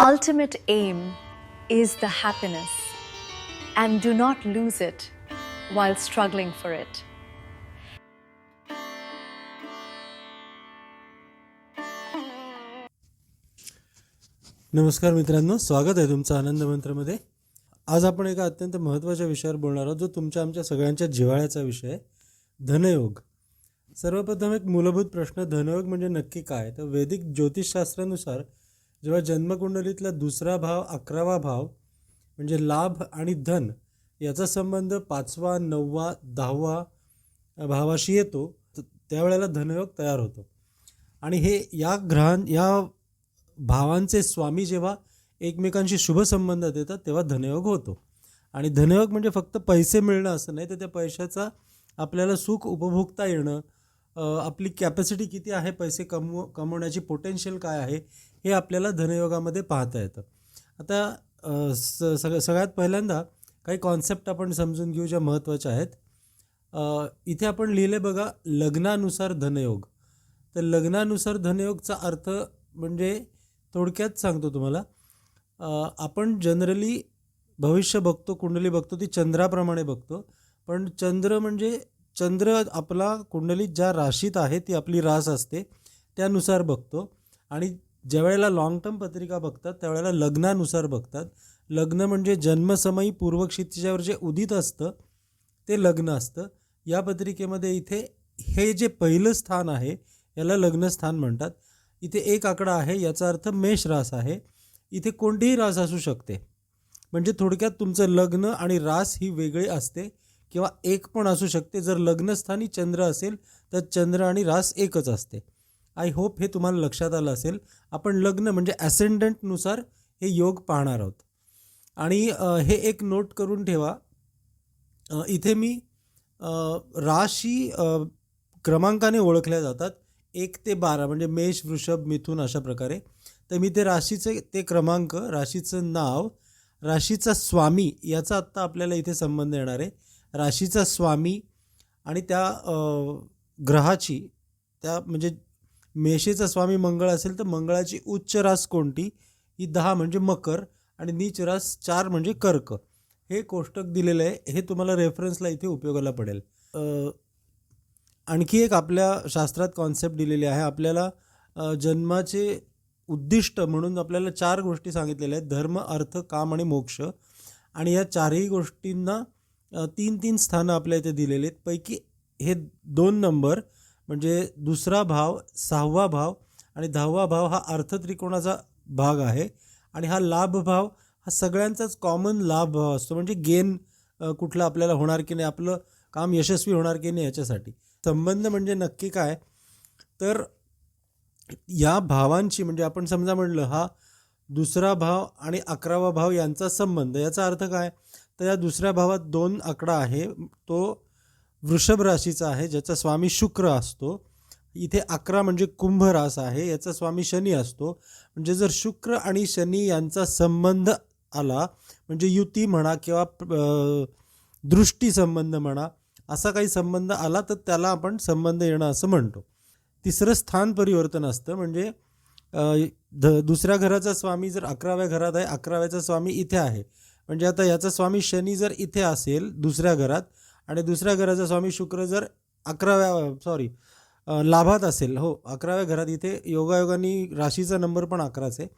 ultimate aim is the happiness, and do not lose it while struggling for it. नमस्कार मित्रांनो, स्वागत आहे तुमचं आनंद मंत्रमध्ये. आज आपण एका अत्यंत महत्त्वाच्या विषयावर बोलणार आहोत, जो तुमच्या आमच्या सगळ्यांच्या जिव्हाळ्याचा विषय आहे, धनयोग. सर्वप्रथम एक मूलभूत प्रश्न, धनयोग म्हणजे नक्की काय? तर वैदिक ज्योतिषशास्त्रानुसार जेव्हा जन्मकुंडलीतला दुसरा भाव 11वा भाव म्हणजे लाभ आणि धन याचा संबंध 5वा 9वा 10वा भावाशी येतो, त्यावेळेला धनयोग तयार होतो. आणि हे या भावांचे स्वामी जेव्हा एकमेकांशी शुभ संबंध देतात तेव्हा धनयोग होतो. आणि धनयोग म्हणजे फक्त पैसे मिळणं असं नाही, तर त्या पैशाचा आपल्याला सुख उपभोगता येणं, आपली कॅपॅसिटी किती आहे, पैसे कमवण्याची पोटेन्शियल काय आहे, हे आपल्याला धनयोगामध्ये पाहता येतं. आता सगळ्यात पहिल्यांदा काही कॉन्सेप्ट आपण समजून घेऊ ज्या महत्त्वाच्या आहेत. इथे आपण लिहिले बघा, लग्नानुसार धनयोग. तर लग्नानुसार धनयोगचा अर्थ म्हणजे थोडक्यात सांगतो तुम्हाला. आपण जनरली भविष्य बघतो, कुंडली बघतो, ती चंद्राप्रमाणे बघतो. पण चंद्र आपला कुंडलीत ज्या राशीत आहे ती आपली रास असते, त्यानुसार बघतो. आणि ज्या वेळेला लॉंग टर्म पत्रिका बघतात त्यावेळेला लग्नानुसार बघतात. लग्न म्हणजे जन्मसमयी पूर्वक्षितिजावर जे उदित असतं ते लग्न असतं. या पत्रिकेमध्ये इथे हे जे पहिलं स्थान आहे याला लग्नस्थान म्हणतात. इथे एक आकडा आहे, याचा अर्थ मेष रास आहे. इथे कोणतीही रास असू शकते, म्हणजे थोडक्यात तुमचं लग्न आणि रास ही वेगळी असते किंवा एक पण असू शकते. जर लग्नस्थानी चंद्र असेल तर चंद्र आणि रास एकच असते. आय होप हे तुम्हाला लक्षात आलं असेल. आपण लग्न म्हणजे ॲसेंडंटनुसार हे योग पाहणार आहोत. आणि हे एक नोट करून ठेवा, इथे मी राशी क्रमांकाने ओळखल्या जातात, 1 ते 12 म्हणजे मेष, वृषभ, मिथुन अशा प्रकारे. तर मी ते राशीचे ते क्रमांक, राशीचं नाव, राशीचा स्वामी याचा आत्ता आपल्याला इथे संबंध येणार आहे. राशीचा स्वामी आणि त्या ग्रहाची, त्या म्हणजे मेषेचा स्वामी मंगळ असेल तर मंगळाची उच्च रास कोणती, ही 10 म्हणजे मकर आणि नीच रास 4 म्हणजे कर्क. हे कोष्टक दिलेलं आहे, हे तुम्हाला रेफरन्सला इथे उपयोगाला पडेल. आणखी एक आपल्या शास्त्रात कॉन्सेप्ट दिलेली आहे. आपल्याला जन्माचे उद्दिष्ट म्हणून आपल्याला 4 गोष्टी सांगितलेल्या आहेत, धर्म, अर्थ, काम आणि मोक्ष. आणि या 4ही गोष्टींना 3-3 स्थानं आपल्या इथे दिलेली आहेत. पैकी हे 2 नंबर म्हणजे दुसरा भाव, 6वा भाव आणि 10वा भाव हा अर्थत्रिकोणाचा भाग आहे. आणि हा लाभ भाव हा सगळ्यांचाच कॉमन लाभ भाव असतो, म्हणजे गेन कुठला आपल्याला होणार की नाही, आपलं काम यशस्वी होणार की नाही याच्यासाठी. संबंध म्हणजे नक्की काय, तर या भावांची म्हणजे आपण समजा म्हणलं हा दुसरा भाव आणि 11वा भाव यांचा संबंध, याचा अर्थ काय, तर या दुसऱ्या भावात 2 आकडा आहे, तो वृषभ राशीचा आहे ज्याचा स्वामी शुक्र असतो. इथे 11 म्हणजे कुंभ रास आहे, याचा स्वामी शनी असतो. म्हणजे जर शुक्र आणि शनी यांचा संबंध आला, म्हणजे युती म्हणा किंवा दृष्टी संबंध म्हणा, असा काही संबंध आला तर त्याला आपण संबंध येणं असं म्हणतो. तिसरं स्थान परिवर्तन असतं, म्हणजे दुसऱ्या घराचा स्वामी जर 11व्या घरात आहे, 11व्याचा स्वामी इथे आहे, म्हणजे आता याचा स्वामी शनी जर इथे असेल दुसऱ्या घरात आणि दुसऱ्या घराचा स्वामी शुक्र जर लाभात असेल, 11व्या घरात, इथे योगायोगाने राशीचा नंबर पण 11च आहे,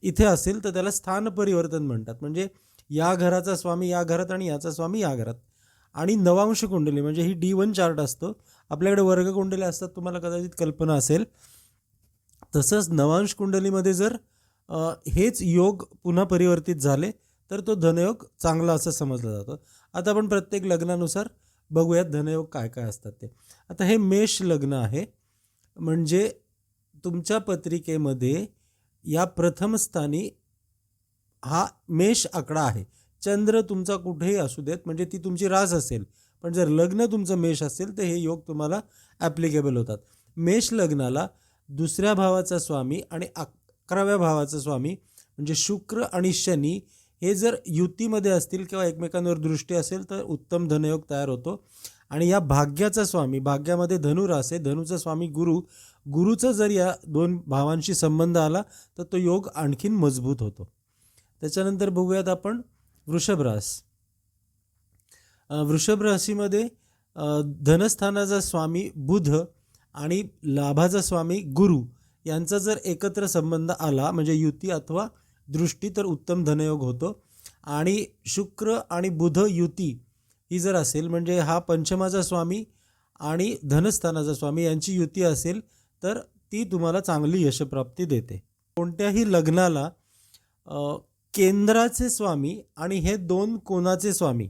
इथे असेल तर त्याला स्थान परिवर्तन म्हणतात. म्हणजे या घराचा स्वामी या घरात आणि याचा स्वामी या घरात. आणि नवांश कुंडली म्हणजे ही D1 चार्ट असतो. आपल्याकडे वर्ग कुंडली असतात, तुम्हाला कदाचित कल्पना असेल. तसंच नवांश कुंडलीमध्ये जर हेच योग पुन्हा परिवर्तित झाले तर तो धनयोग चांगला असं समजलं जातं. आता आपण प्रत्येक लग्नानुसार बघूयात धनयोग काय काय असतात ते. आता हे मेष लग्न आहे, म्हणजे तुमच्या पत्रिकेमध्ये या प्रथम स्थानी हा मेष आकडा आहे. चंद्र तुमचा कुठेही असू देत, म्हणजे ती तुमची रास असेल, पण जर लग्न तुमचं मेष असेल तर हे योग तुम्हाला ॲप्लिकेबल होतात. मेष लग्नाला दुसऱ्या भावाचा स्वामी आणि 11व्या भावाचा स्वामी म्हणजे शुक्र आणि शनी हे जर युतीमध्ये असतील किंवा एकमेकांवर दृष्टी असेल तर उत्तम धनयोग तयार होतो. आणि या भाग्याचा स्वामी, भाग्यामध्ये धनुरास आहे, धनुचा स्वामी गुरु, गुरुचा जर या दोन भावांशी संबंध आला तर तो योग आणखीन मजबूत होतो. त्याच्यानंतर बघूयात आपण वृषभ रास. वृषभ राशीमध्ये धनस्थानाचा स्वामी बुध आणि लाभाचा स्वामी गुरु यांचा जर एकत्र संबंध आला म्हणजे युती अथवा दृष्टी तर उत्तम धनयोग होतो. आणि शुक्र आणि बुध युती ही जर असेल म्हणजे हा पंचमाचा स्वामी आणि धनस्थानाचा स्वामी यांची युती असेल तर ती तुम्हाला चांगली यशप्राप्ती देते. कोणत्याही लग्नाला केंद्राचे स्वामी आणि हे दोन कोणाचे स्वामी,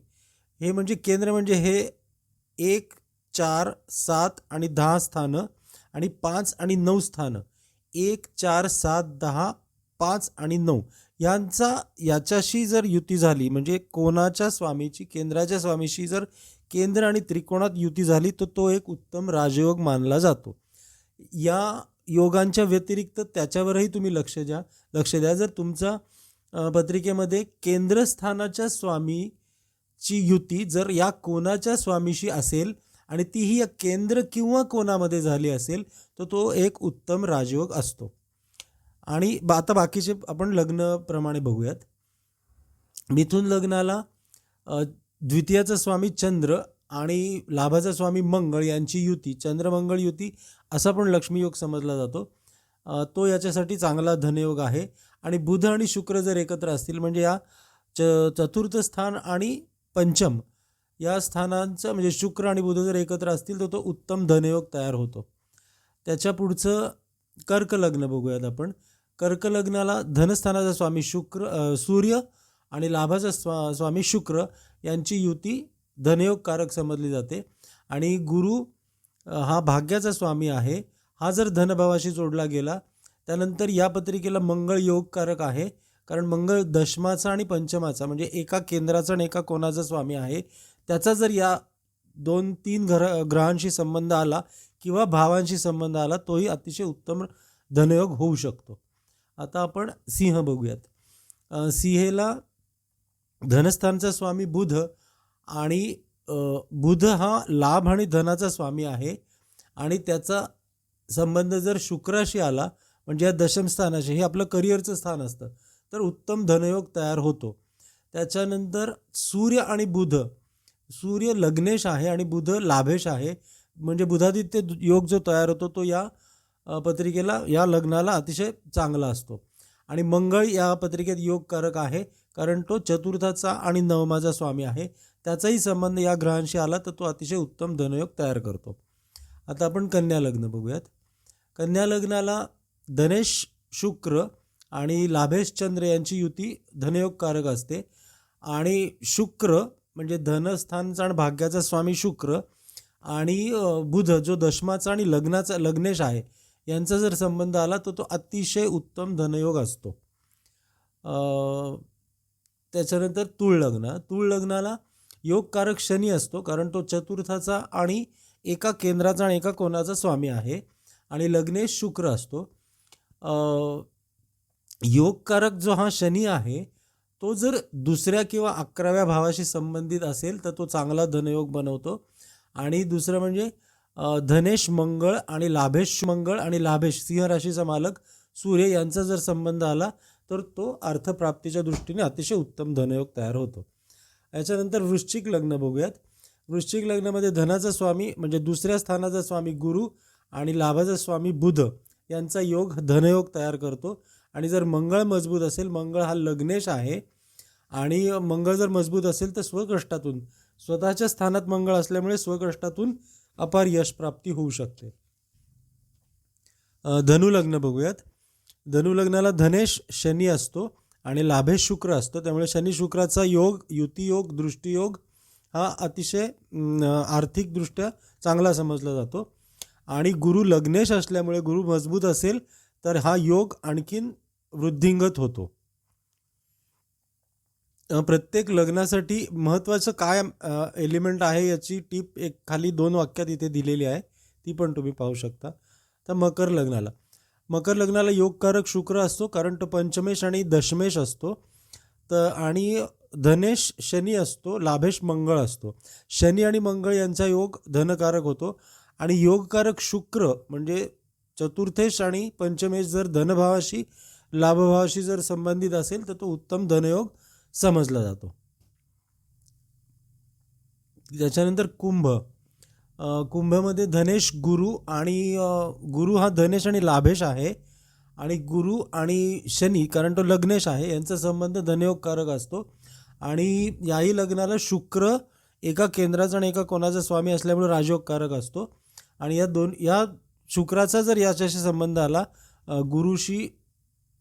हे म्हणजे केंद्र म्हणजे हे 1, 4, 7 आणि 10 स्थानं आणि 5 आणि 9 स्थानं, 1, 4, 7, 10, 5 आणि 9 याच्याशी जर युती झाली म्हणजे कोणाच्या स्वामीची केंद्राच्या स्वामीशी जर केंद्र आणि त्रिकोणात युती झाली तर तो एक उत्तम राजयोग मानला जातो. या योगांच्या व्यतिरिक्त त्याच्यावरही तुम्ही लक्ष द्या. जर तुमचा पत्रिकेमध्ये केंद्रस्थानाच्या स्वामीची युती जर या कोणाच्या स्वामीशी असेल आणि तीही या केंद्र किंवा कोणामध्ये झाली असेल तर तो एक उत्तम राजयोग असतो. आणि आता बाकीचे आपण लग्नप्रमाणे बघूयात. मिथुन लग्नाला द्वितीयाचा स्वामी चंद्र आणि लाभाचा स्वामी मंगळ यांची युती, चंद्रमंगळ युती असा पण लक्ष्मीयोग समजला जातो. तो याच्यासाठी चांगला धनयोग आहे. आणि बुध आणि शुक्र जर एकत्र असतील म्हणजे या चतुर्थ स्थान आणि पंचम या स्थानांचं म्हणजे शुक्र आणि बुध जर एकत्र असतील तर तो उत्तम धनयोग तयार होतो. त्याच्या पुढचं कर्क लग्न बघूयात आपण. कर्क लग्नाला धनस्थानाचा स्वामी सूर्य आणि लाभाचा स्वामी शुक्र यांची युती धनयोगकारक समजली जाते. आणि गुरु हा भाग्याचा स्वामी आहे. हा जर धनभावाशी जोडला गेला त्यानंतर या पत्रिकेला मंगळ योगकारक आहे, कारण मंगळ दशमाचा आणि पंचमाचा म्हणजे एका केंद्राचा आणि एका कोणाचा स्वामी आहे. त्याचा जर या 2-3 ग्रहांशी संबंध आला किंवा भावांशी संबंध आला तोही अतिशय उत्तम धनयोग होऊ शकतो. आता आपण सिंह बघूयात. सिंहेला धनस्थानचा स्वामी बुध आणि बुध हा लाभ आणि धनाचा स्वामी आहे आणि त्याचा संबंध जर शुक्राशी आला म्हणजे या दशमस्थानाशी, हे आपलं करिअरचं स्थान असतं, तर उत्तम धनयोग तयार होतो. त्याच्यानंतर सूर्य आणि बुध, सूर्य लग्नेश आहे आणि बुध लाभेश आहे म्हणजे बुधादित्य योग जो तयार होतो तो या पत्रिकेला या लग्नाला अतिशय चांगला असतो. आणि मंगळ या पत्रिकेत योगकारक आहे कारण तो चतुर्थाचा आणि नवमाचा स्वामी आहे. त्याचाही संबंध या ग्रहांशी आला तर तो अतिशय उत्तम धनयोग तयार करतो. आता आपण कन्या लग्न बघूयात. कन्या लग्नाला धनेश शुक्र आणि लाभेश चंद्र यांची युती धनयोगकारक असते. आणि शुक्र म्हणजे धनस्थानचा आणि भाग्याचा स्वामी शुक्र आणि बुध जो दशमाचा आणि लग्नेश आहे यांचा जर संबंध आला तर तो अतिशय उत्तम धनयोग असतो. त्याच्यानंतर तुळ लग्न. तुळ लग्नाला योगकारक शनी असतो कारण तो चतुर्थाचा आणि एका केंद्राचा आणि एका कोणाचा स्वामी आहे. आणि लग्नेश शुक्र असतो. योगकारक जो हा शनी आहे तो जर दुसऱ्या किंवा 11व्या भावाशी संबंधित असेल तर तो चांगला धनयोग बनवतो. आणि दुसरं म्हणजे धनेश मंगळ आणि लाभेश मंगळ आणि लाभेश सिंह राशीचा मालक सूर्य यांचा जर संबंध आला तर तो अर्थप्राप्तीच्या दृष्टीने अतिशय उत्तम धनयोग तयार होतो. याच्यानंतर वृश्चिक लग्न बघूयात. वृश्चिक लग्नामध्ये धनाचा स्वामी म्हणजे दुसऱ्या स्थानाचा स्वामी गुरु आणि लाभाचा स्वामी बुध यांचा योग धनयोग तयार करतो. आणि जर मंगळ मजबूत असेल, मंगळ हा लग्नेश आहे आणि मंगळ जर मजबूत असेल तर स्वकष्टातून, स्वतःच्या स्थानात मंगळ असल्यामुळे स्वकष्टातून अपार यश प्राप्ती होऊ शकते. धनु लग्न बघूयात. धनु लग्नाला धनेश शनी असतो आणि लाभेश शुक्र असतो. त्यामुळे शनी शुक्राचा योग, युतियोग, दृष्टियोग हा अतिशय आर्थिकदृष्ट्या चांगला समजला जातो. आणि गुरु लग्नेश असल्यामुळे, गुरु मजबूत असेल तर हा योग आणखीन वृद्धिंगत होतो. प्रत्येक लग्नासाठी महत्त्वाचं काय एलिमेंट आहे याची टीप एक खाली 2 वाक्यात इथे दिलेली आहे, ती पण तुम्ही पाहू शकता. तर मकर लग्नाला योगकारक शुक्र असतो कारण तो पंचमेश आणि दशमेश असतो. तर आणि धनेश शनी असतो, लाभेश मंगळ असतो. शनी आणि मंगळ यांचा योग धनकारक होतो. आणि योगकारक शुक्र म्हणजे चतुर्थेश आणि पंचमेश जर धनभावाशी लाभभावाशी जर संबंधित असेल तर तो उत्तम धनयोग समजला जातो. त्याच्यानंतर कुंभ. कुंभमध्ये धनेश गुरु आणि गुरु हा धनेश आणि लाभेश आहे आणि गुरु आणि शनी कारण तो लग्नेश आहे यांचा संबंध धनयोगकारक असतो आणि याही लग्नाला शुक्र एका केंद्राचा आणि एका कोणाचा स्वामी असल्यामुळे राजयोगकारक असतो आणि या शुक्राचा जर याच्याशी संबंध आला गुरुशी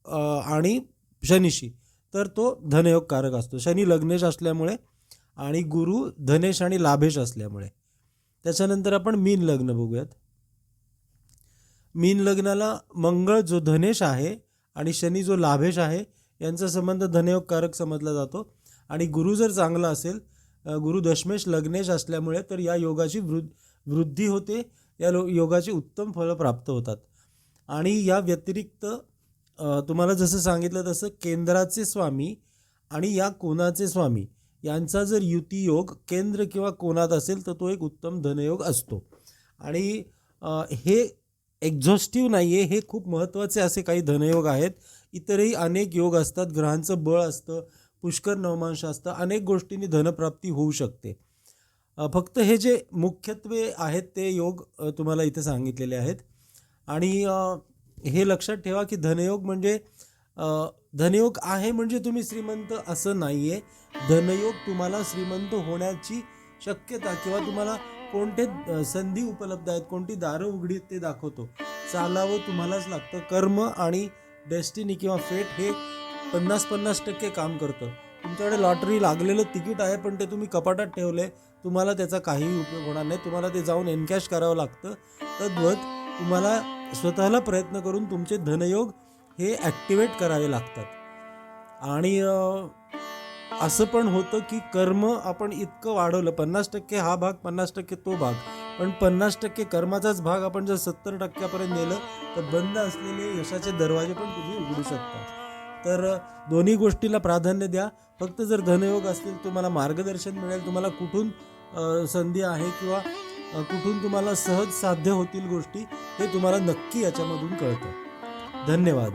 आणि शनीशी तर तो धनयोगकारक असतो. शनी लग्नेश असल्यामुळे आणि गुरु धनेश आणि लाभेश असल्यामुळे. त्याच्यानंतर आपण मीन लग्न बघूयात. मीन लग्नाला मंगळ जो धनेश आहे आणि शनी जो लाभेश आहे यांचा संबंध धनयोगकारक समजला जातो आणि गुरु जर चांगला असेल गुरु दशमेश लग्नेश असल्यामुळे तर या योगाची वृद्धी होते, या योगाची उत्तम फळं प्राप्त होतात. आणि या व्यतिरिक्त तुम्हाला जसं सांगितलं तसं केंद्राचे स्वामी आणि या कोणाचे स्वामी यांचा जर युती योग केंद्र किंवा कोणात असेल तर तो एक उत्तम धनयोग असतो. आणि हे एक्झॉस्टिव्ह नाही आहे, हे खूप महत्त्वाचे असे काही धनयोग आहेत. इतरही अनेक योग असतात, ग्रहांचं बळ असतं, पुष्कर नवमांश असतं, अनेक गोष्टींनी धनप्राप्ती होऊ शकते. फक्त हे जे मुख्यत्वे आहेत ते योग तुम्हाला इथे सांगितलेले आहेत. आणि हे लक्षात ठेवा की धनयोग म्हणजे धनयोग आहे म्हणजे तुम्ही श्रीमंत असं नाही आहे. धनयोग तुम्हाला श्रीमंत होण्याची शक्यता किंवा तुम्हाला कोणते संधी उपलब्ध आहेत, कोणती दारं उघडी ते दाखवतो. चालावं तुम्हालाच लागतं. कर्म आणि डेस्टिनी किंवा फेट हे 50-50% काम करतं. तुमच्याकडे लॉटरी लागलेलं तिकीट आहे पण ते तुम्ही कपाटात ठेवले, तुम्हाला त्याचा काहीही उपयोग होणार नाही. तुम्हाला ते जाऊन एनकॅश करावं लागतं. तद्वत तुम्हाला स्वतःला प्रयत्न करून तुमचे धनयोग हे ॲक्टिवेट करावे लागतात. आणि असं पण होतं की कर्म आपण इतकं वाढवलं, 50% हा भाग 50% तो भाग, पण 50% कर्माचाच भाग आपण जर 70%पर्यंत नेलं तर बंद असलेले यशाचे दरवाजे पण तुम्ही उघडू शकता. तर दोन्ही गोष्टीला प्राधान्य द्या. फक्त जर धनयोग असतील तुम्हाला मार्गदर्शन मिळेल, तुम्हाला कुठून संधी आहे किंवा कुठून तुम्हाला सहज साध्य होतील गोष्टी हे तुम्हाला नक्की याच्यामधून कळतं. धन्यवाद.